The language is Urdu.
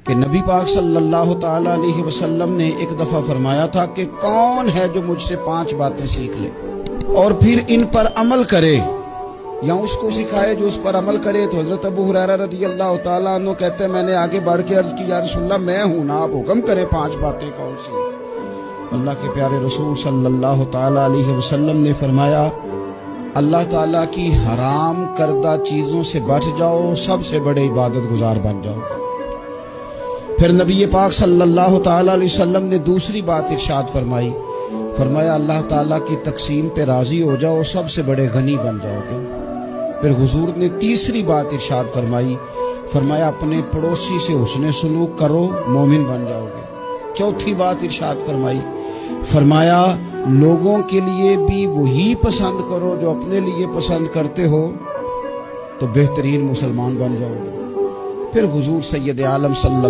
کہ نبی پاک صلی اللہ تعالی علیہ وسلم نے ایک دفعہ فرمایا تھا کہ کون ہے جو مجھ سے 5 باتیں سیکھ لے اور پھر ان پر عمل کرے یا اس کو سکھائے جو اس پر عمل کرے. تو حضرت ابو ہریرہ رضی اللہ تعالیٰ عنہ کہتے ہیں میں نے آگے بڑھ کے عرض کی یا رسول اللہ میں ہوں نا، آپ حکم کریں 5 باتیں کون سی. اللہ کے پیارے رسول صلی اللہ تعالیٰ علیہ وسلم نے فرمایا اللہ تعالیٰ کی حرام کردہ چیزوں سے بچ جاؤ، سب سے بڑے عبادت گزار بن جاؤ. پھر نبی پاک صلی اللہ تعالیٰ علیہ وسلم نے دوسری بات ارشاد فرمایا اللہ تعالیٰ کی تقسیم پہ راضی ہو جاؤ، سب سے بڑے غنی بن جاؤ گے. پھر حضور نے تیسری بات ارشاد فرمایا اپنے پڑوسی سے حسن سلوک کرو، مومن بن جاؤ گے. چوتھی بات ارشاد فرمایا لوگوں کے لیے بھی وہی پسند کرو جو اپنے لیے پسند کرتے ہو تو بہترین مسلمان بن جاؤ گے. پھر حضور سید عالم صلی